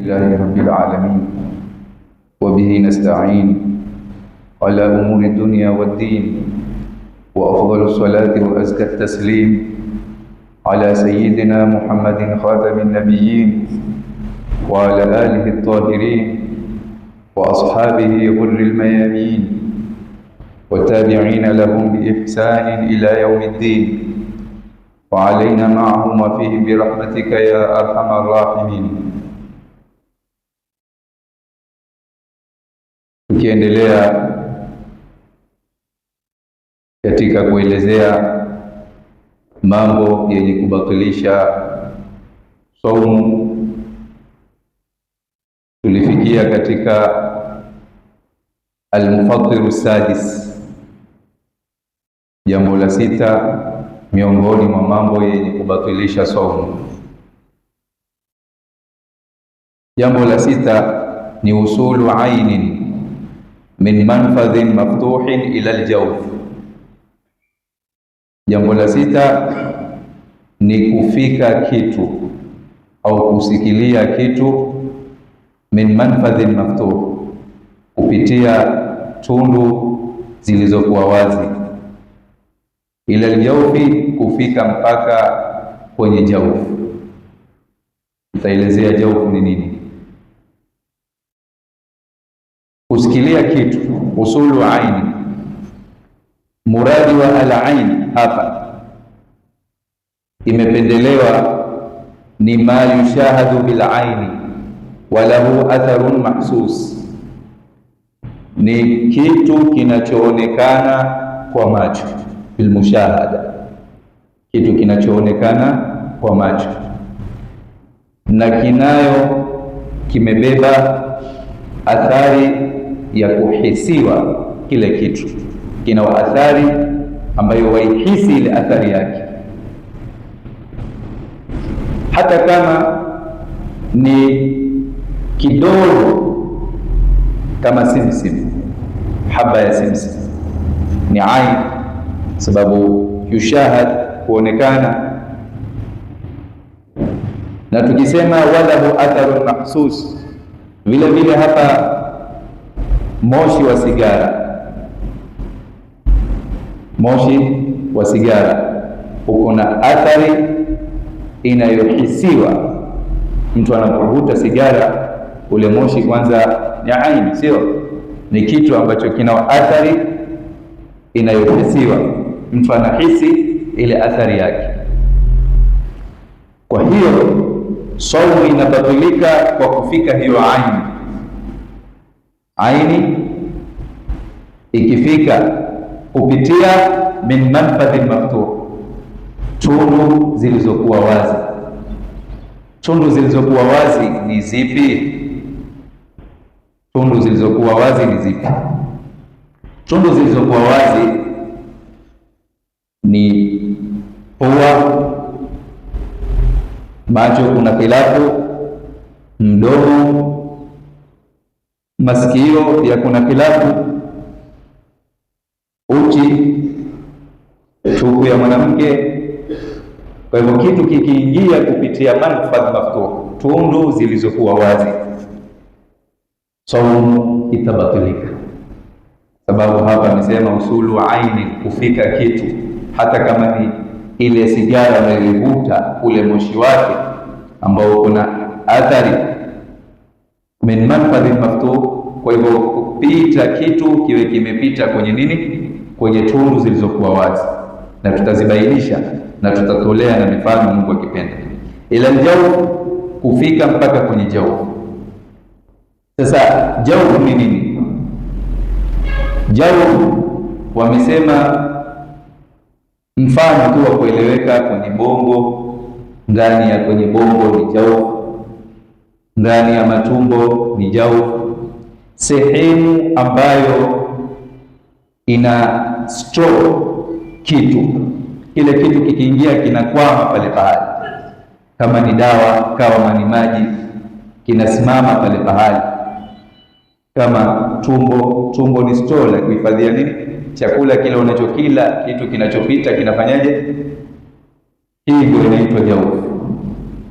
لله رب العالمين وبه نستعين على أمور الدنيا والدين، وأفضل الصلاة وأزكى التسليم على سيدنا محمد خاتم النبيين وعلى آله الطاهرين وأصحابه غر الميامين والتابعين لهم بإحسان إلى يوم الدين، وعلينا معهم وفيهم برحمتك يا أرحم الراحمين. Tukiendelea katika kuelezea mambo yenye kubatilisha saumu, tulifikia katika al-mufattiru sadis, jambo la sita miongoni mwa mambo yenye kubatilisha saumu. Jambo la sita ni usulu ainin min manfadhin maftuhin ila aljawf. Jambo la sita ni kufika kitu au kusikilia kitu min manfadhin maftuh, kupitia tundu zilizokuwa wazi, ila aljawfi, kufika mpaka kwenye jawfu. Nitaelezea jawfu ni nini. Kusikilia kitu, usulu aini. Muradi wa al-ain hapa imependelewa ni ma yushahadu bil aini wa lahu atharun mahsus, ni kitu kinachoonekana kwa macho, bil mushahada, kitu kinachoonekana kwa macho na kimebeba athari ya kuhisiwa. Kile kitu kina athari ambayo waihisi ile athari yake, hata kama ni kidogo, kama simsim, haba ya simsim ni ain, sababu yushahad, kuonekana. Na tukisema walahu atharun mahsus, vile vile hapa moshi wa sigara, moshi wa sigara uko na athari inayohisiwa. Mtu anapovuta sigara, ule moshi kwanza ni aini, sio? Ni kitu ambacho kina athari inayohisiwa, mtu anahisi ile athari yake. Kwa hiyo saumu inabatilika kwa kufika hiyo aini. Aini ikifika kupitia min manfadhin maftuh, tundu zilizokuwa wazi. Tundu zilizokuwa wazi ni zipi? Tundu zilizokuwa wazi ni zipi? Tundu zilizokuwa wazi ni pua, macho kuna khilafu, mdomo, masikio pia kuna khilafu, uchi, tupu ya mwanamke. Kwa hivyo kitu kikiingia kupitia manfadh maftuh, tundu zilizokuwa wazi, saumu itabatilika. Sababu hapa amesema usulu aini, kufika kitu, hata kama ni ile sigara unayoivuta, ule moshi wake ambao kuna athari min manfadhin maftuh. Kwa hivyo kupita kitu kiwe kimepita kwenye nini? Kwenye tundu zilizokuwa wazi, na tutazibainisha na tutatolea na mifano Mungu akipenda. Ila aljawf, kufika mpaka kwenye jawf. Sasa jawf ni nini? Jawf wamesema mfano tu wa kueleweka, kwenye bongo, ndani ya kwenye bongo ni jawf, ndani ya matumbo ni jawf, sehemu ambayo ina store kitu. Kile kitu kikiingia kinakwama pale pahali, kama ni dawa, kama ni maji, kinasimama pale pahali. Kama tumbo ni store la kuhifadhia nini? Chakula kile unachokila, kitu kinachopita kinafanyaje? Hii ndio inaitwa jawf.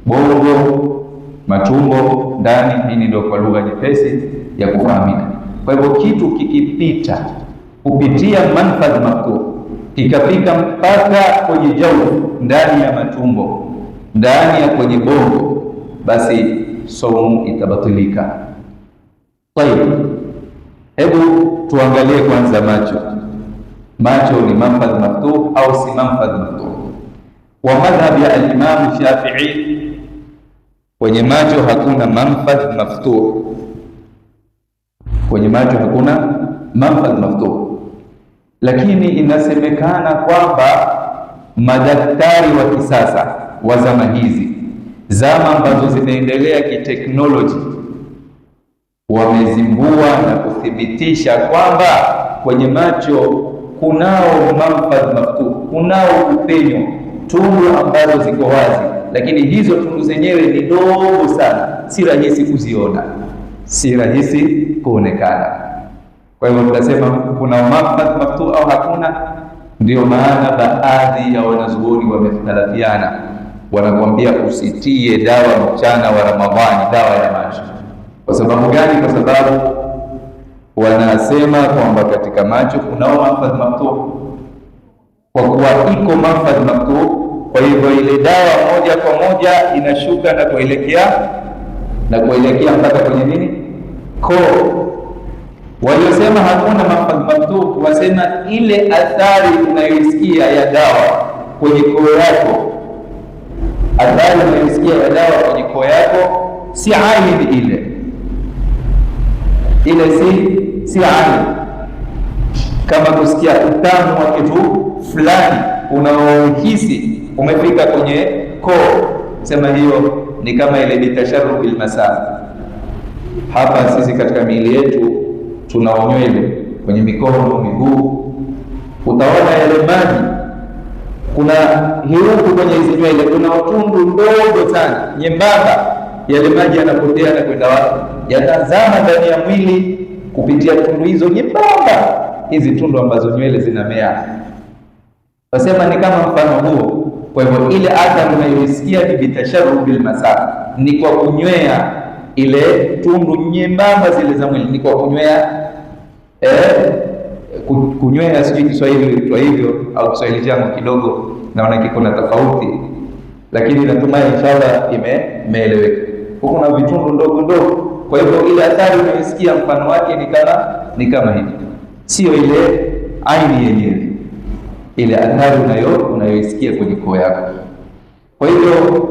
Bongo matumbo, ndani. Hii ndio kwa lugha nyepesi ya kufahamika. Kwa hivyo kitu kikipita kupitia manfadh maftuh kikafika mpaka kwenye jaufu, ndani ya matumbo, ndani ya kwenye bongo, basi saumu itabatilika. Tayeb, hebu tuangalie kwanza macho. Macho ni manfadh maftuh au si manfadh maftuh? Kwa madhhab ya al-Imam Shafi'i, kwenye macho hakuna manfadh maftuh. Kwenye macho hakuna manfadh maftuh, lakini inasemekana kwamba madaktari wa kisasa wa zama hizi, zama ambazo zinaendelea kiteknoloji, wamezimbua na kuthibitisha kwamba kwenye macho kunao manfadh maftuh, kunao upenyo, tundu ambazo ziko wazi, lakini hizo tundu zenyewe ni dogo sana, si rahisi kuziona, si rahisi kuonekana. Kwa hivyo tunasema kuna manfadh maftuh au hakuna. Ndio maana baadhi ya wanazuoni wamekhtalafiana, wanakuambia usitie dawa mchana wa Ramadhani, dawa ya macho. Kwa sababu gani? Kwa sababu wanasema kwamba katika macho kunao manfadh maftuh. Kwa kuwa iko manfadh maftuh, kwa hivyo ile dawa moja kwa moja inashuka na kuelekea mpaka kwenye nini? Koo. Waliosema hakuna manfadh maftuh wasema ile athari unayoisikia ya dawa kwenye koo yako, athari unayoisikia ya dawa kwenye koo yako si aini ile si aini, kama kusikia utamu wa kitu fulani unaohisi umefika kwenye koo, sema hiyo ni kama ile bitasharrub almasa. Hapa sisi katika miili yetu tuna nywele kwenye mikono, miguu. Utaona yale maji, kuna hiruku kwenye hizo nywele, kuna utundu ndogo sana nyembamba, yale maji yanapotea na kwenda wapi? Yatazama ndani ya mwili kupitia tundu hizo nyembamba, hizi tundu ambazo nywele zinamea. Wasema ni kama mfano huo. Kwa hivyo ile athari unayoisikia ni bitasharrubil masa, ni kwa kunywea ile tundu nyembamba zile za mwili, ni kwa kunywea sijui Kiswahili kwa hivyo au Kiswahili changu kidogo naona kiko na tofauti, lakini natumai inshallah imeeleweka. Kuna vitundu ndogo ndogo. Kwa hivyo ile athari unayoisikia mfano wake ni kama hivi, sio ile aini yenyewe, ile athari unayoisikia kwenye koo yako. Kwa hivyo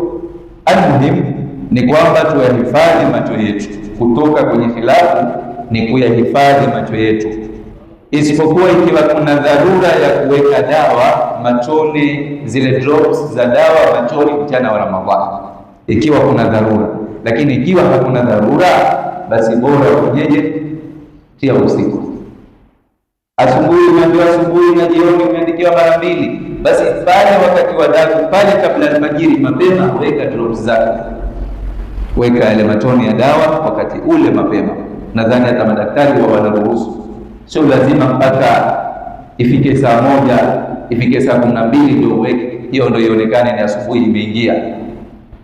almuhim ni kwamba tuyahifadhi macho yetu kutoka kwenye khilafu, ni kuyahifadhi macho yetu, isipokuwa ikiwa kuna dharura ya kuweka dawa machoni, zile drops za dawa machoni mchana wa Ramadhani, ikiwa kuna dharura. Lakini ikiwa hakuna dharura, basi bora ufanyeje? Tia usiku. Asubuhi umeambiwa asubuhi na jioni umeandikiwa mara mbili, basi pale wakati wa daku, pale kabla alfajiri mapema, weka drops zako, weka yale matoni ya dawa wakati ule mapema. Nadhani hata madaktari wanaruhusu, sio lazima mpaka ifike saa 1, ifike saa 12 ndio uweke. Hiyo ndio ionekane ni asubuhi imeingia,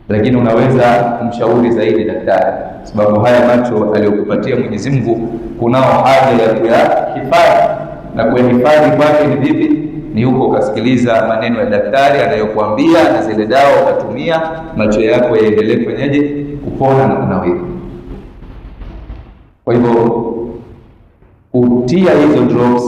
lakini unaweza kumshauri zaidi daktari, sababu haya macho aliyokupatia Mwenyezi Mungu kunao haja ya kuyahifadhi, na kuyahifadhi kwake ni vipi? Ni huko ukasikiliza maneno ya daktari anayokuambia, na zile dawa ukatumia, macho yako yaendelee kwenyeje? Kupona na kunawiri. Kwa hivyo kutia hizo drops,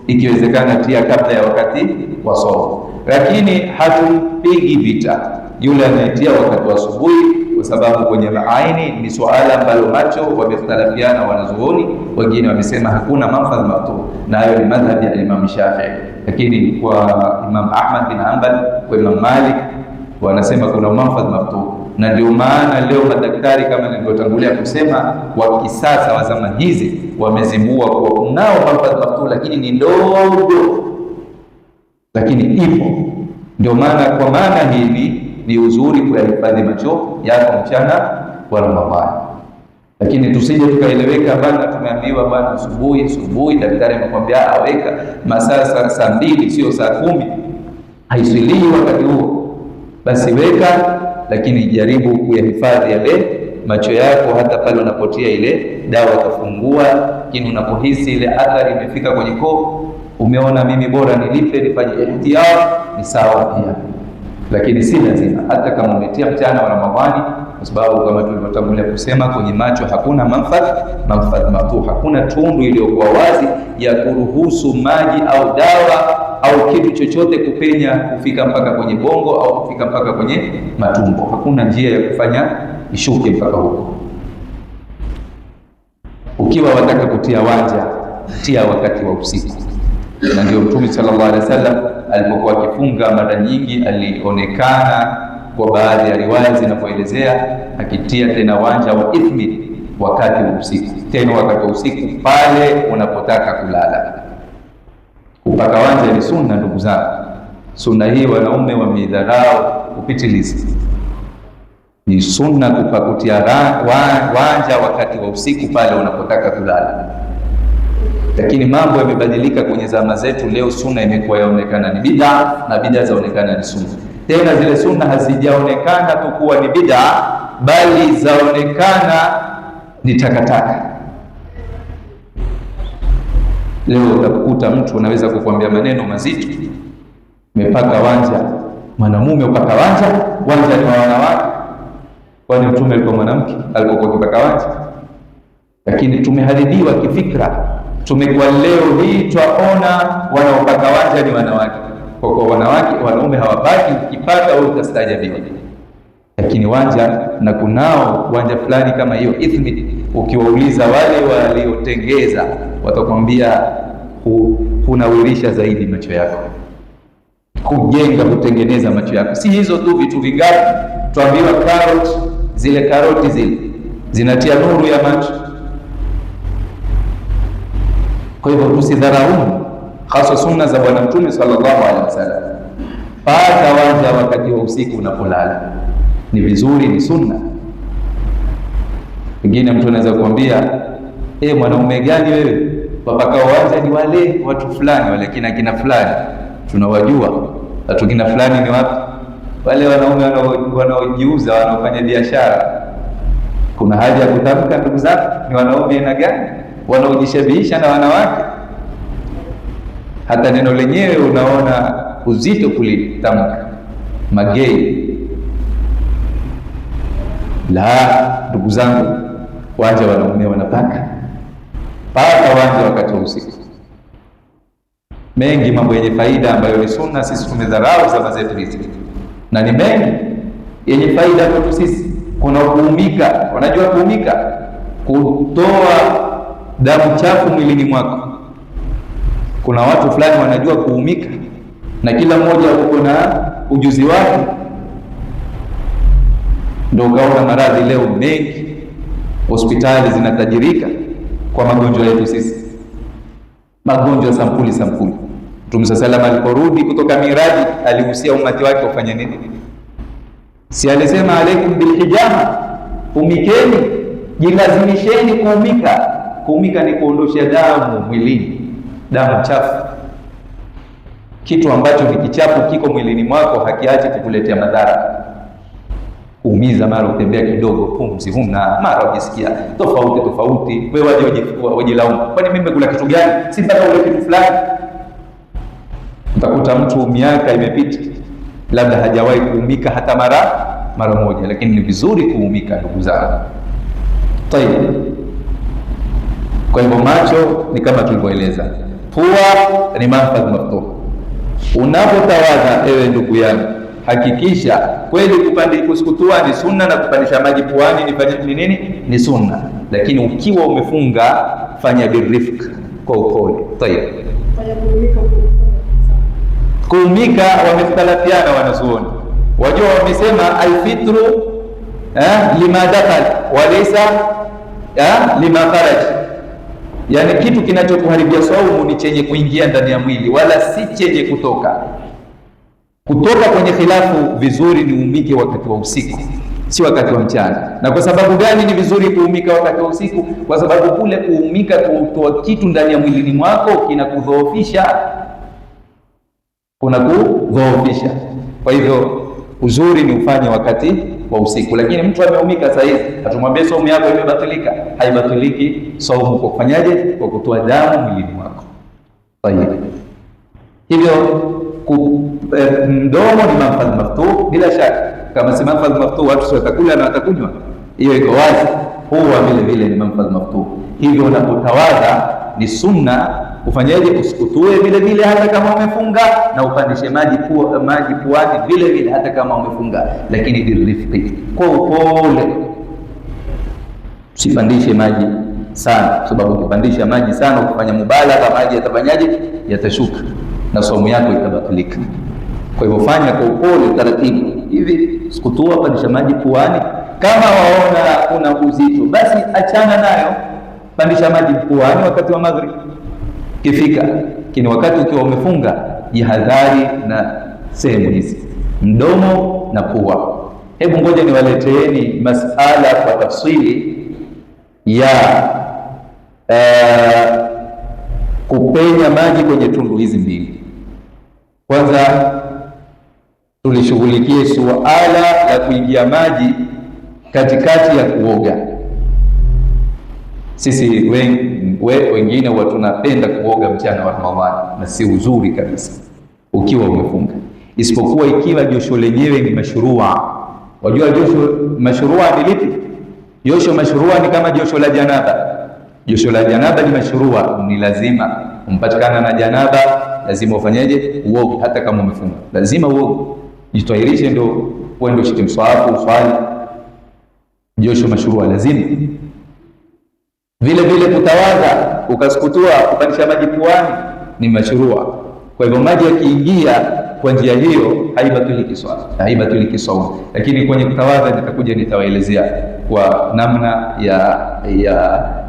ikiwezekana tia kabla ya wakati wa somo, lakini hatumpigi vita yule anayetia wakati wa asubuhi, kwa sababu kwenye aini ni swala ambalo macho wamekhtalafiana wanazuoni. Wengine wamesema hakuna manfadh maftuh, na hayo ni madhhabi ya Imam Shafi'i, lakini kwa Imam Ahmad bin Hanbal, kwa Imam Malik wanasema kuna manfadh maftuh. Na ndio maana leo madaktari kama nilivyotangulia kusema wa kisasa wa zama hizi wamezimbua kwa kunao manfadh maftuh, lakini ni ndogo, lakini ipo. Ndio maana kwa maana hili ni uzuri kuyahifadhi macho yako mchana wa Ramadhani. Lakini tusije tukaeleweka bana, tumeambiwa bana asubuhi daktari amekwambia aweka masaa saa 2 sio saa 10, haiswilii wakati huo, basi weka, lakini jaribu kuyahifadhi yale macho yako, hata pale unapotia ile dawa utafungua, lakini unapohisi ile athari imefika kwenye koo, umeona mimi bora nilipe nifanye ihtiyar, ni sawa pia. Lakini si lazima, hata kama umetia mchana wa Ramadhani, kwa sababu kama tulivyotangulia kusema, kwenye macho hakuna manfadh maftuh, hakuna tundu iliyokuwa wazi ya kuruhusu maji au dawa au kitu chochote kupenya kufika mpaka kwenye bongo au kufika mpaka kwenye matumbo. Hakuna njia ya kufanya ishuke mpaka huko. Ukiwa wataka kutia wanja, tia wakati wa usiku. Na ndio Mtume sallallahu alaihi wasallam alipokuwa akifunga, mara nyingi alionekana kwa baadhi ya riwaya zinapoelezea akitia tena wanja wa ithmir wakati wa usiku. Tena wakati wa usiku pale unapotaka kulala. Kupaka wanja ni sunna, ndugu zangu. Sunna hii wanaume wameidharau kupitiliza. Ni sunna kupakutia wanja wakati wa usiku pale unapotaka kulala. Lakini mambo yamebadilika kwenye zama zetu. Leo sunna imekuwa yaonekana ni bid'a na bid'a zaonekana ni sunna. Tena zile sunna hazijaonekana tu kuwa ni bid'a, bali zaonekana ni takataka. Leo utakuta mtu anaweza kukwambia maneno mazito, umepaka wanja. Mwanamume upaka wanja ni wa wanawake. Kwani Mtume alikuwa mwanamke alipokuwa akipaka wanja? Lakini tumeharibiwa kifikra. Tumekuwa leo hii twaona wanaopaka wanja ni wanawake. Kwa wanawake, wanaume hawapaki. Ukipaka wewe utastajabia. Lakini wanja, na kunao wanja fulani kama hiyo ithmir, ukiwauliza wale waliotengeza watakwambia hunawirisha zaidi macho yako, kujenga, kutengeneza macho yako. Si hizo tu, vitu vingapi tuambiwa karoti, zile karoti zile zinatia nuru ya macho. Kwa hivyo tusidharau hasa sunna za Bwana Mtume sallallahu alaihi wasallam. Paka wanja wakati wa usiku unapolala, ni vizuri, ni sunna. Pengine mtu anaweza kuambia, mwanaume gani wewe? Wapaka wanja ni wale watu fulani, wale kina fulani tunawajua. Watu kina fulani ni wapi? Wale wanaume wanaojiuza, wanaofanya biashara. Kuna haja ya kutamka, ndugu zangu, ni wanaume aina gani wanaojishabihisha na wanawake? Hata neno lenyewe unaona uzito kulitamka, magei. La, ndugu zangu, wanja wanaume wanapaka wanja wakati wa usiku. Mengi mambo yenye faida ambayo ni sunna, sisi tumedharau zama zetu hizi, na ni mengi yenye faida kwetu sisi. Kuna kuumika, wanajua kuumika, kutoa damu chafu mwilini mwako. Kuna watu fulani wanajua kuumika, na kila mmoja uko na ujuzi wake. Ndio kaona maradhi leo mengi, hospitali zinatajirika kwa magonjwa yetu sisi, magonjwa sampuli. Mtume sallallahu aliporudi kutoka Miraji alihusia umati wake ufanye nini? Si alisema alaikum bilhijama, umikeni, jilazimisheni kuumika. Kuumika ni kuondosha damu mwilini, damu chafu. Kitu ambacho ni kichafu kiko mwilini mwako hakiachi kukuletea madhara. Kuumiza, mara utembea kidogo, pumzi huna, mara ujisikia tofauti. Wewe wajilaumu, kwani mimi nimekula kitu gani? Si mpaka ule kitu fulani. Utakuta mtu miaka imepita, labda hajawahi kuumika hata mara moja. Lakini ni vizuri kuumika, ndugu zangu. Tayeb. Kwa hivyo macho ni kama tulivyoeleza, pua ni manfadh maftuh. Unapotawadha, ewe ndugu yangu, hakikisha kweli kusukutua ni sunna, na kupandisha maji puani ni nini? Ni sunna. Lakini ukiwa umefunga, fanya birifq, kwa upole. Tayeb. Kuumika wamekhtalafiana wanazuoni. Wajua wamesema alfitru lima dakal walaysa lima kharaj. Yani kitu kinachokuharibia saumu ni chenye kuingia ndani ya mwili, wala si chenye kutoka kwenye khilafu. Vizuri ni uumike wakati wa usiku, si wakati wa mchana. Na kwa sababu gani ni vizuri kuumika wakati wa usiku? Kwa sababu kule kuumika, kutoa kitu ndani ya mwilini mwako, kinakudhoofisha. Kwa hivyo uzuri ni ufanye wakati wa usiku. Lakini mtu ameumika saa hizi, atumwambie saumu yako imebatilika. Haibatiliki saumu kwa kufanyaje? Kwa kutoa damu mwilini mwako. Hivyo mdomo ni manfadh maftuh bila shaka. Kama si manfadh maftuh, watu sio watakula na watakunywa, hiyo iko wazi. Huwa vile vile ni manfadh maftuh. Hivyo unapotawadha ni sunna ufanyaje? Usikutue vile vile hata kama umefunga, na upandishe maji puani vile vile hata kama umefunga, lakini birifqi, kwa upole. Usipandishe maji sana, kwa sababu ukipandisha maji sana, ukifanya mubalagha, maji yatafanyaje? Yatashuka na saumu yako itabatilika. Kwa hivyo fanya kwa upole, taratibu hivi, sikutua, pandisha maji puani. Kama waona kuna uzito, basi achana nayo, pandisha maji puani wakati wa maghrib kifika. Lakini wakati ukiwa umefunga, jihadhari na sehemu hizi, mdomo na pua. Hebu ngoja niwaleteeni masala kwa tafsiri ya kupenya maji kwenye tundu hizi mbili. Kwanza tulishughulikie suala la kuingia maji katikati ya kuoga. Sisi wengine huwa tunapenda kuoga mchana wa Ramadhani, na si uzuri kabisa ukiwa umefunga, isipokuwa ikiwa josho lenyewe ni mashrua. Wajua josho mashrua ni lipi? Josho mashrua ni kama josho la janaba. Josho la janaba ni mashrua, ni lazima umpatikana na janaba, lazima ufanyeje? Uoge. Hata kama umefunga lazima uoge, jitahirishe, ndio uende ushike mswahafu uswali. Josho mashrua lazima. Vile vile kutawadha ukasukutua kupandisha maji puani ni mashrua. Kwa hivyo maji yakiingia kwa njia hiyo haibatuliki swala, haibatuliki saumu. Lakini kwenye kutawadha nitawaelezea kwa namna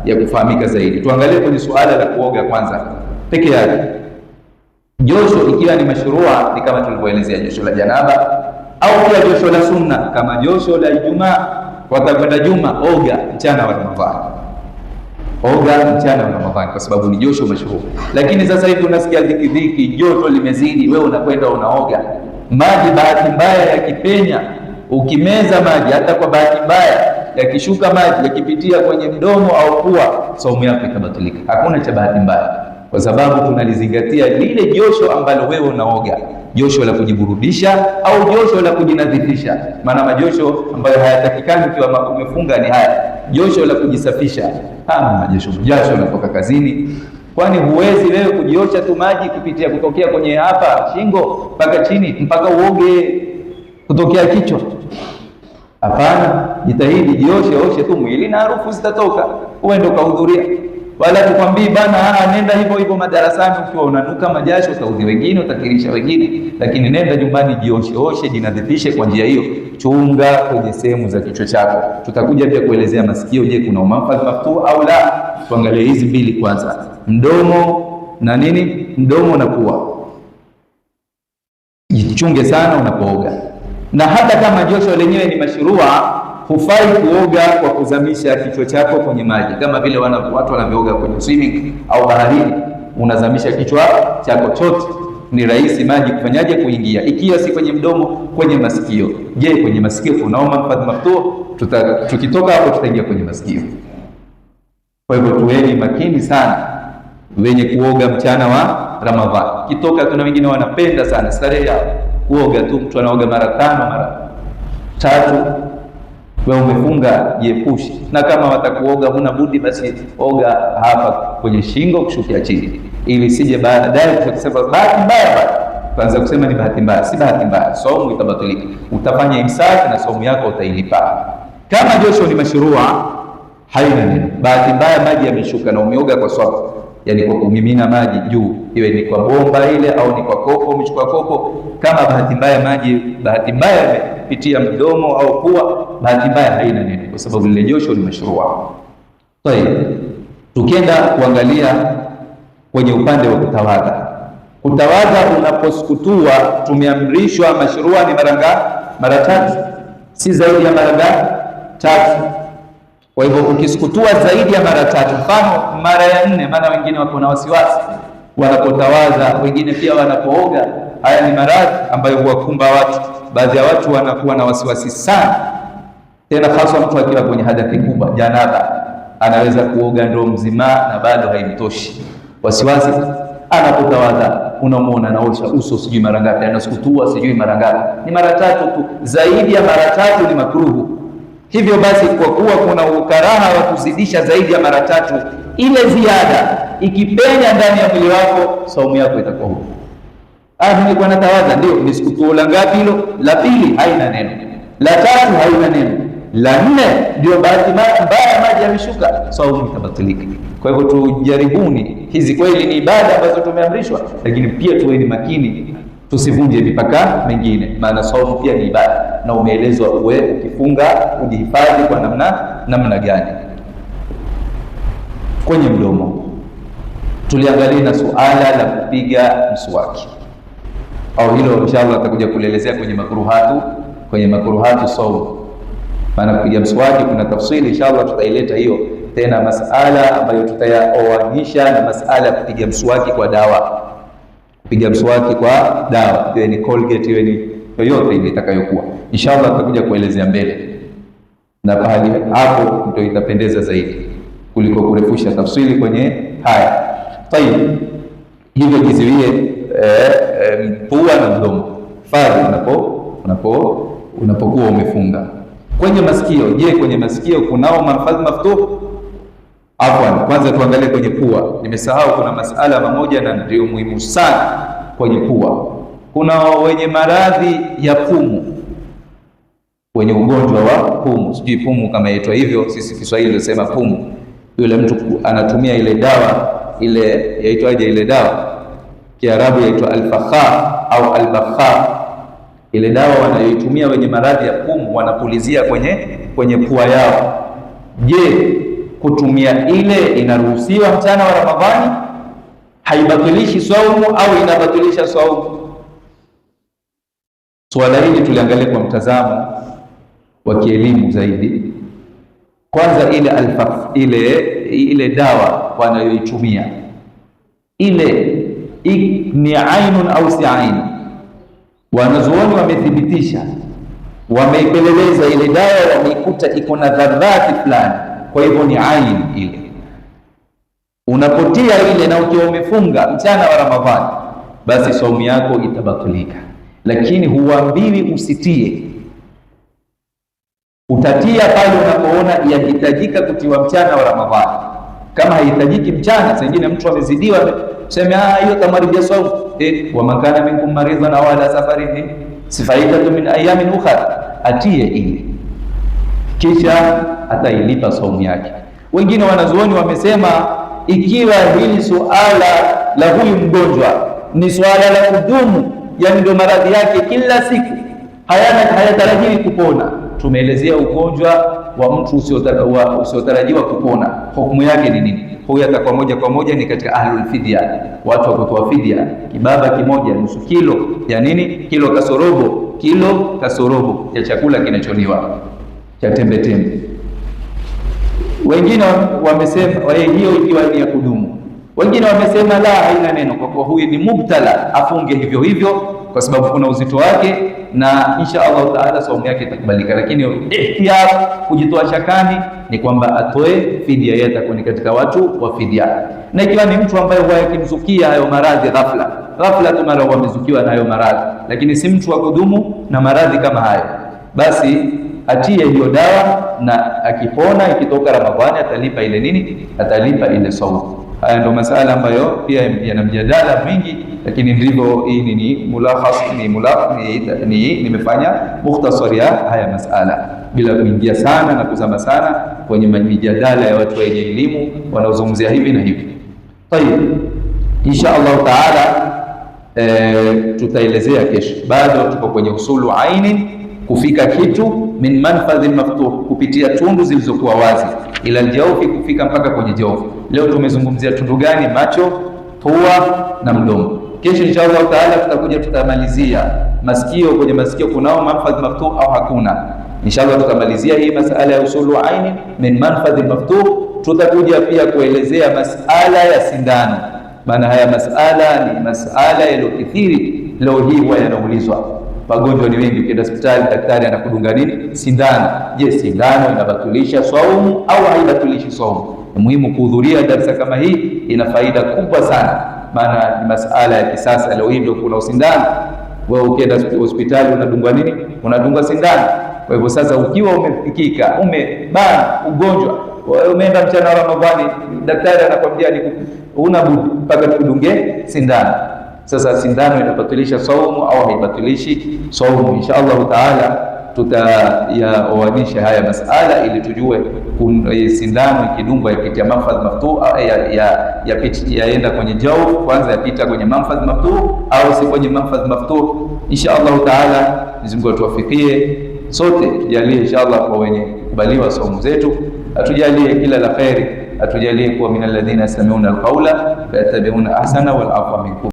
ya kufahamika zaidi. Tuangalie kwenye suala la kuoga kwanza peke yake. Josho ikiwa ni mashrua ni kama tulivyoelezea josho la janaba, au pia josho la sunna kama josho la Ijumaa. Watakwenda Juma, oga mchana wa Ramadhani, oga mchana wa Ramadhani, kwa sababu ni josho mashrua. Lakini sasa hivi unasikia dhiki, joto limezidi, wewe unakwenda unaoga maji. Bahati mbaya yakipenya, ukimeza maji, hata kwa bahati mbaya yakishuka maji yakipitia kwenye mdomo au pua, saumu yako ikabatilika. Hakuna cha bahati mbaya, kwa sababu tunalizingatia lile josho ambalo wewe unaoga, josho la kujiburudisha au josho la kujinadhifisha. Maana majosho ambayo hayatakikani ukiwa umefunga ni haya: josho la kujisafisha, jasho linatoka kazini. Kwani huwezi wewe kujiosha tu maji kupitia kutokea kwenye hapa shingo mpaka chini, mpaka uoge kutokea kichwa? Hapana, jitahidi jioshe tu mwili na harufu zitatoka, uende ukahudhuria. Wala tukwambii bana nenda hivyo hivyo madarasani ukiwa unanuka majasho, utaudhi wengine, utakirisha wengine. Lakini nenda nyumbani, jioshe, jinadhifishe kwa njia hiyo. Chunga kwenye sehemu za kichwa chako. Tutakuja pia kuelezea masikio, je, kuna manfadh maftuh au la. Tuangalie hizi mbili kwanza, mdomo na nini, mdomo na pua. Jichunge sana unapooga, na hata kama josho lenyewe ni mashrua, hufai kuoga kwa kuzamisha kichwa chako kwenye maji, kama vile watu wanavyooga kwenye swimming au baharini. Unazamisha kichwa chako chote, ni rahisi maji kufanyaje? Kuingia. Ikiwa si kwenye mdomo, kwenye masikio. Je, kwenye masikio tunao manfadh maftuh? Tukitoka hapo tutaingia kwenye masikio. Kwa hivyo tuweni makini sana wenye kuoga mchana wa Ramadhani. Kitoka, kuna wengine wanapenda sana starehe yao kuoga tu, mtu anaoga mara 5 mara 3. Wewe umefunga, jiepushe. Na kama watakuoga huna budi, basi oga hapa kwenye shingo kushukia chini, ili sije baadaye tukisema bahati mbaya kwanza kusema ni bahati mbaya. Si bahati mbaya, saumu itabatilika. Utafanya imsak na saumu yako utailipa. Kama josho ni mashrua, haina neno. Bahati mbaya maji yameshuka na umeoga kwa swala, yani kwa kumimina maji juu, iwe ni kwa bomba ile au ni kwa kopo, umechukua kopo. Kama bahati mbaya maji yamepitia mdomo au pua, bahati mbaya haina neno, kwa sababu lile josho ni mashrua. Tukienda kuangalia kwenye upande wa kutawadha. Kutawadha unaposukutua, tumeamrishwa mashrua ni mara 3, si zaidi ya mara 3. Kwa hivyo ukisukutua zaidi ya mara 3, mfano mara ya 4, maana wengine wako na wasiwasi wanapotawadha, wengine pia wanapooga. Haya ni maradhi ambayo huwakumba watu. Baadhi ya watu wanakuwa na wasiwasi sana Tena hasa mtu akiwa kwenye hadathi kubwa, janaba, anaweza kuoga ndoo mzima na bado haimtoshi. Wasiwasi anapotawadha, unamuona anaosha uso sijui mara ngapi, anasukutua sijui mara ngapi, ni mara 3 tu. Zaidi ya mara 3 ni makruhu. Hivyo basi, kwa kuwa kuna ukaraha wa kuzidisha zaidi ya mara 3, ile ziada ikipenya ndani ya mwili wako, saumu yako itakuwa huru. Nilikuwa natawadha, ndio nisikutuo la ngapi hilo? La pili, haina neno. La 3 haina neno. La 4 ndio bahati mbaya maji yameshuka, saumu itabatilika. Kwa hivyo tujaribuni, hizi kweli ni ibada ambazo tumeamrishwa, lakini pia tuweni makini tusivunje mipaka mengine, maana saumu pia ni ibada na umeelezwa uwe ukifunga ujihifadhi kwa namna gani. Kwenye mdomo tuliangalia na suala la kupiga mswaki, au hilo inshallah atakuja kuelezea kwenye makruhatu saumu. Maana kupiga mswaki kuna tafsiri, inshallah tutaileta hiyo tena, masala ambayo tutayaoanisha na masala ya kupiga mswaki kwa dawa. Kupiga mswaki kwa dawa, iwe ni Colgate, iwe ni yoyote ile itakayokuwa, inshallah tutakuja kuelezea mbele, na pahali hapo ndio itapendeza zaidi kuliko kurefusha tafsiri kwenye haya. Tayeb, hivyo jizuie pua na mdomo fadhi unapokuwa umefunga. Kwenye masikio, je, kwenye masikio kunao manfadhi maftuh? Afwan, kwanza tuangalie kwenye pua. Nimesahau kuna masala mamoja na ndio muhimu sana kwenye pua. Kuna wenye maradhi ya pumu, wenye ugonjwa wa pumu, sijui pumu kama yaitwa hivyo, sisi Kiswahili tunasema pumu. Yule mtu anatumia ile dawa ile yaitwaje ile dawa? Kiarabu yaitwa al-fakha au al-bakha. Ile dawa wanayoitumia wenye maradhi ya pumu, wanapulizia kwenye pua yao. Je, kutumia ile inaruhusiwa mchana wa Ramadhani? Haibatilishi saumu au inabatilisha saumu? Swala hili tuliangalia kwa mtazamo wa kielimu zaidi. Kwanza ile dawa wanayoitumia ile ni ainun au si ain? Wanazuoni wamethibitisha, wameipeleleza ile dawa, wameikuta iko na dharati fulani, kwa hivyo ni ain ile. Unapotia ile na ukiwa umefunga mchana wa Ramadhani, basi saumu yako itabatilika, lakini huambiwi usitie. Utatia pale unapoona yahitajika kutiwa mchana wa Ramadhani. Kama haihitajiki mchana, sengine mtu amezidiwa, sema hiyo tamaribia saumu, wa makana minkum maridhan aw ala safarin sifaitatu min ayamin ukhra, atie ile, kisha atailipa saumu yake. Wengine wanazuoni wamesema ikiwa hili suala la huyu mgonjwa ni suala la kudumu, yani ndio maradhi yake kila siku hayatarajiwi kupona. Tumeelezea ugonjwa wa mtu usiotarajiwa kupona, hukumu yake ni nini? Huyu atakuwa moja kwa moja ni katika ahlul fidya, watu wa kutoa fidya. Kibaba kimoja nusu kilo ya nini? Kilo kasorobo ya chakula kinacholiwa cha tembe tembe. Wengine wamesema hiyo ikiwa ni ya kudumu. Wengine wamesema la, haina neno, kwa kuwa huyu ni mubtala, afunge hivyo hivyo kwa sababu kuna uzito wake, na insha Allah taala saumu yake itakubalika. Lakini ihtiyar, kujitoa shakani, ni kwamba atoe fidia, yeye atakuwa ni katika watu wa fidia. Na ikiwa ni mtu ambaye huwa yakimzukia hayo maradhi ghafla tu, mara wamezukiwa na hayo maradhi, lakini si mtu wa kudumu na maradhi kama hayo, basi atie hiyo dawa, na akipona, ikitoka Ramadhani atalipa ile nini? Atalipa ile saumu. Haya ndio masala ambayo pia yana mjadala mwingi, lakini ndivyo hii ni mulakhas, nimefanya mukhtasari ya haya masala bila kuingia sana na kuzama sana kwenye mijadala ya watu wenye elimu wanaozungumzia hivi na hivi. Tayeb, insha Allah taala tutaelezea kesho. Bado tuko kwenye usulu aini, kufika kitu min manfadhin maftuh, kupitia tundu zilizokuwa wazi, ila aljawfi, kufika mpaka kwenye jawfi. Leo tumezungumzia tundu gani? Macho, pua na mdomo. Kesho inshallah taala tutakuja tutamalizia masikio. Kwenye masikio kunao manfadh maftuh au hakuna? Inshallah tutamalizia hii masala ya usulu aini min manfadh maftuh. Tutakuja pia kuelezea masala ya sindano, maana haya masala ni masala yaliyokithiri leo hii huwa yanaulizwa. Wagonjwa ni wengi, ukienda hospitali daktari anakudunga nini? Sindano. Je, sindano inabatilisha saumu au haibadilishi saumu? Ni muhimu kuhudhuria darasa kama hii, ina faida kubwa sana, maana ni masala ya kisasa. Leo hii ndio kuna usindano. Wewe ukienda hospitali unadungwa nini? Unadungwa sindano. Kwa hivyo sasa, ukiwa umefikika umebana ugonjwa, umeenda mchana wa Ramadhani, daktari anakwambia una budi mpaka tukudunge sindano. Sasa sindano inabatilisha saumu au haibadilishi saumu? Insha Allah taala tutayaoanisha haya masala ili tujue sindano ikidungwa yapitia manfadh maftuh, yaenda kwenye jau kwanza, yapita kwenye manfadh maftuh au si kwenye manfadh maftuh. Insha Allah taala Mwenyezi Mungu atuwafikie sote, tujalie insha Allah kwa wenye kubaliwa saumu zetu, atujalie kila la khairi, atujalie kuwa minal ladhina yastami'una alqawla fayattabi'una ahsana wal afwa minkum.